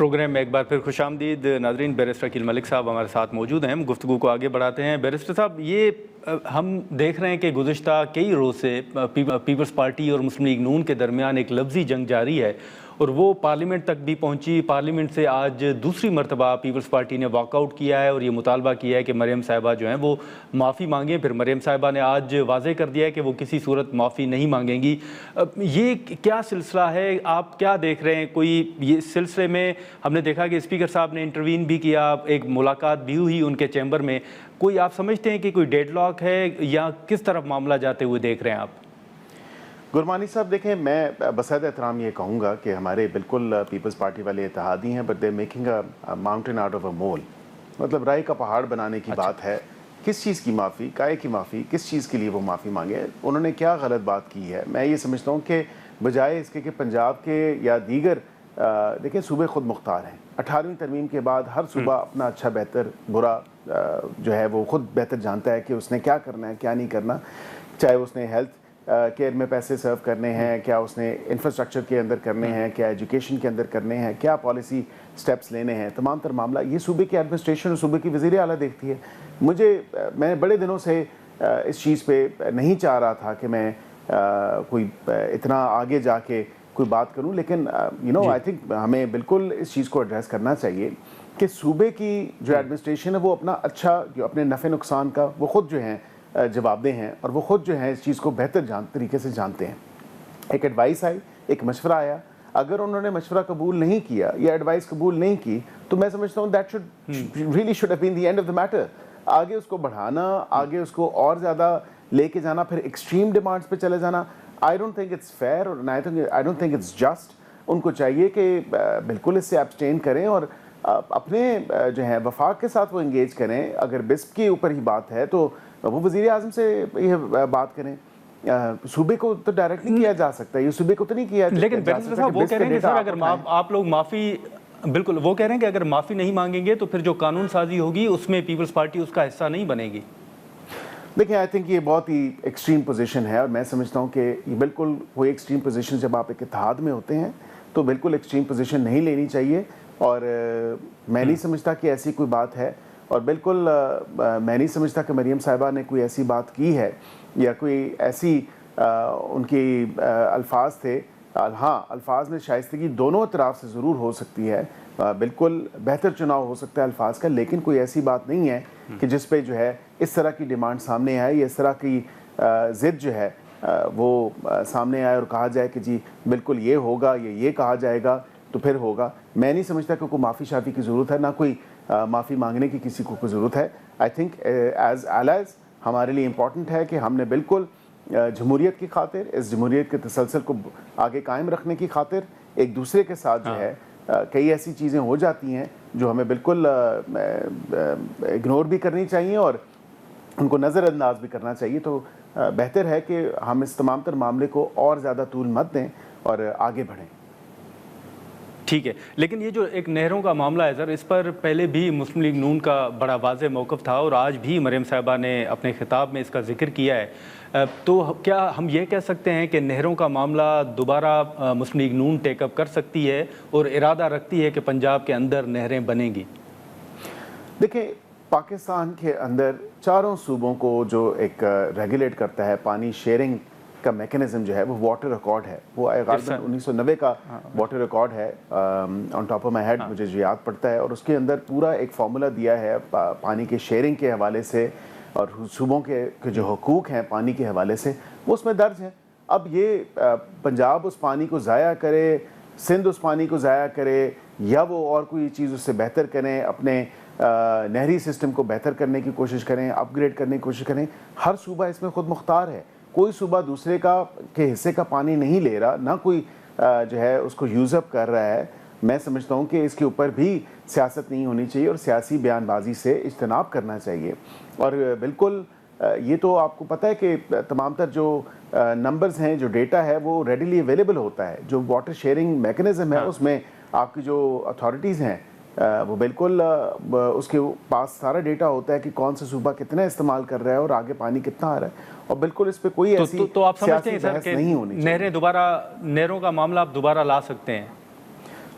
Programme میں ایک بار پھر خوش آمدید ناظرین. بیرسٹر عقیل ملک صاحب ہمارے ساتھ موجود ہیں. ہم گفتگو کو آگے بڑھاتے ہیں. بیرسٹر صاحب, یہ ہم دیکھ رہے ہیں کہ گزشتہ کئی روز سے پیپلز پارٹی اور مسلم لیگ نون کے درمیان ایک لفظی جنگ جاری ہے, اور وہ پارلیمنٹ تک بھی پہنچی. پارلیمنٹ سے آج دوسری مرتبہ پیپلز پارٹی نے واک آؤٹ کیا ہے اور یہ مطالبہ کیا ہے کہ مریم صاحبہ جو ہیں وہ معافی مانگیں. پھر مریم صاحبہ نے آج واضح کر دیا ہے کہ وہ کسی صورت معافی نہیں مانگیں گی. یہ کیا سلسلہ ہے, آپ کیا دیکھ رہے ہیں؟ کوئی یہ سلسلے میں ہم نے دیکھا کہ اسپیکر صاحب نے انٹروین بھی کیا, ایک ملاقات بھی ہوئی ان کے چیمبر میں. کوئی آپ سمجھتے ہیں کہ کوئی ڈیڈ لاک ہے یا کس طرف معاملہ جاتے ہوئے دیکھ رہے ہیں آپ؟ گرمانی صاحب دیکھیں, میں بصد احترام یہ کہوں گا کہ ہمارے بالکل پیپلز پارٹی والے اتحادی ہیں, but they making a mountain out of a mole. مطلب رائی کا پہاڑ بنانے کی بات ہے. کس چیز کی معافی, کائے کی معافی, کس چیز کے لیے وہ معافی مانگے؟ انہوں نے کیا غلط بات کی ہے؟ میں یہ سمجھتا ہوں کہ بجائے اس کے کہ پنجاب کے یا دیگر دیکھیں صوبے خود مختار ہیں. 18ویں ترمیم کے بعد ہر صوبہ اپنا اچھا بہتر برا جو ہے وہ خود بہتر جانتا ہے کہ اس نے کیا کرنا ہے کیا نہیں کرنا. چاہے اس نے ہیلتھ کیئر میں پیسے سرو کرنے ہیں, کیا اس نے انفراسٹرکچر کے اندر کرنے ہیں, کیا ایجوکیشن کے اندر کرنے ہیں, کیا پالیسی سٹیپس لینے ہیں. تمام تر معاملہ یہ صوبے کی ایڈمنسٹریشن اور صوبے کی وزیر اعلیٰ دیکھتی ہے. میں بڑے دنوں سے اس چیز پہ نہیں چاہ رہا تھا کہ میں کوئی اتنا آگے جا کے کوئی بات کروں, لیکن آئی تھنک ہمیں بالکل اس چیز کو ایڈریس کرنا چاہیے کہ صوبے کی جو ایڈمنسٹریشن ہے وہ اپنا اچھا جو اپنے نفع نقصان کا وہ خود جو ہیں جواب دہ ہیں, اور وہ خود جو ہے اس چیز کو بہتر طریقے سے جانتے ہیں. ایک ایڈوائس آئی, ایک مشورہ آیا, اگر انہوں نے مشورہ قبول نہیں کیا یا ایڈوائس قبول نہیں کی تو میں سمجھتا ہوں that really should have been the end of the matter. آگے اس کو بڑھانا, آگے اس کو اور زیادہ لے کے جانا, پھر ایکسٹریم ڈیمانڈس پہ چلے جانا, I don't think it's fair اور I don't think it's just. ان کو چاہیے کہ بالکل اس سے ایبسٹین کریں اور اپنے جو ہے وفاق کے ساتھ وہ انگیج کریں. اگر بسپ کے اوپر ہی بات ہے تو وہ وزیر اعظم سے یہ بات کریں. صوبے کو تو ڈائریکٹ نہیں کیا جا سکتا, یہ صوبے کو تو نہیں کیا جا سکتا. لیکن بیرسٹر صاحب وہ کہہ رہے ہیں کہ سر اگر آپ لوگ معافی, بالکل وہ کہہ رہے ہیں کہ اگر معافی نہیں مانگیں گے تو پھر جو قانون سازی ہوگی اس میں پیپلز پارٹی اس کا حصہ نہیں بنے گی. دیکھیں آئی تھنک یہ بہت ہی ایکسٹریم پوزیشن ہے, اور میں سمجھتا ہوں کہ یہ بالکل کوئی ایکسٹریم پوزیشن جب آپ ایک اتحاد میں ہوتے ہیں تو بالکل ایکسٹریم پوزیشن نہیں لینی چاہیے. اور میں نہیں سمجھتا کہ ایسی کوئی بات ہے, اور بالکل میں نہیں سمجھتا کہ مریم صاحبہ نے کوئی ایسی بات کی ہے یا کوئی ایسی ان کی الفاظ تھے. ہاں, الفاظ میں شائستگی دونوں اطراف سے ضرور ہو سکتی ہے, بالکل بہتر چناؤ ہو سکتا ہے الفاظ کا, لیکن کوئی ایسی بات نہیں ہے کہ جس پہ جو ہے اس طرح کی ڈیمانڈ سامنے آئے یا اس طرح کی ضد جو ہے وہ سامنے آئے اور کہا جائے کہ جی بالکل یہ ہوگا یا یہ کہا جائے گا تو پھر ہوگا. میں نہیں سمجھتا کہ کوئی معافی شافی کی ضرورت ہے, نہ کوئی معافی مانگنے کی کسی کو کوئی ضرورت ہے. آئی تھنک ایز ایلائز ہمارے لیے امپورٹنٹ ہے کہ ہم نے بالکل جمہوریت کی خاطر, اس جمہوریت کے تسلسل کو آگے قائم رکھنے کی خاطر ایک دوسرے کے ساتھ جو ہے کئی ایسی چیزیں ہو جاتی ہیں جو ہمیں بالکل اگنور بھی کرنی چاہیے اور ان کو نظر انداز بھی کرنا چاہیے. تو بہتر ہے کہ ہم اس تمام تر معاملے کو اور زیادہ طول مت دیں اور آگے بڑھیں. ٹھیک ہے, لیکن یہ جو ایک نہروں کا معاملہ ہے سر, اس پر پہلے بھی مسلم لیگ نون کا بڑا واضح موقف تھا اور آج بھی مریم صاحبہ نے اپنے خطاب میں اس کا ذکر کیا ہے. تو کیا ہم یہ کہہ سکتے ہیں کہ نہروں کا معاملہ دوبارہ مسلم لیگ نون ٹیک اپ کر سکتی ہے اور ارادہ رکھتی ہے کہ پنجاب کے اندر نہریں بنیں گی؟ دیکھیں, پاکستان کے اندر چاروں صوبوں کو جو ایک ریگولیٹ کرتا ہے پانی شیئرنگ کا میکنزم جو ہے وہ واٹر ریکارڈ ہے. وہ غالباً 1990 کا واٹر ریکارڈ ہے, on top of my head مجھے جو یاد پڑتا ہے, اور اس کے اندر پورا ایک فارمولا دیا ہے پانی کے شیئرنگ کے حوالے سے اور صوبوں کے جو حقوق ہیں پانی کے حوالے سے وہ اس میں درج ہیں. اب یہ پنجاب اس پانی کو ضائع کرے, سندھ اس پانی کو ضائع کرے, یا وہ اور کوئی چیز اس سے بہتر کریں, اپنے نہری سسٹم کو بہتر کرنے کی کوشش کریں, اپ گریڈ کرنے کی کوشش کریں, ہر صوبہ اس میں خود مختار ہے. کوئی صوبہ دوسرے کے حصے کا پانی نہیں لے رہا, نہ کوئی جو ہے اس کو یوز اپ کر رہا ہے. میں سمجھتا ہوں کہ اس کے اوپر بھی سیاست نہیں ہونی چاہیے اور سیاسی بیان بازی سے اجتناب کرنا چاہیے. اور بالکل یہ تو آپ کو پتہ ہے کہ تمام تر جو نمبرز ہیں, جو ڈیٹا ہے وہ ریڈیلی اویلیبل ہوتا ہے. جو واٹر شیئرنگ میکنزم ہے اس میں آپ کی جو اتھارٹیز ہیں وہ بالکل اس کے پاس سارا ڈیٹا ہوتا ہے کہ کون سا صوبہ کتنا استعمال کر رہا ہے اور آگے پانی کتنا آ رہا ہے, اور بالکل اس پہ کوئی ایسی تو آپ سمجھتے ہیں سیاسی سر بحث کہ نہیں ہونی چاہیے. نہروں کا معاملہ آپ دوبارہ لا سکتے ہیں؟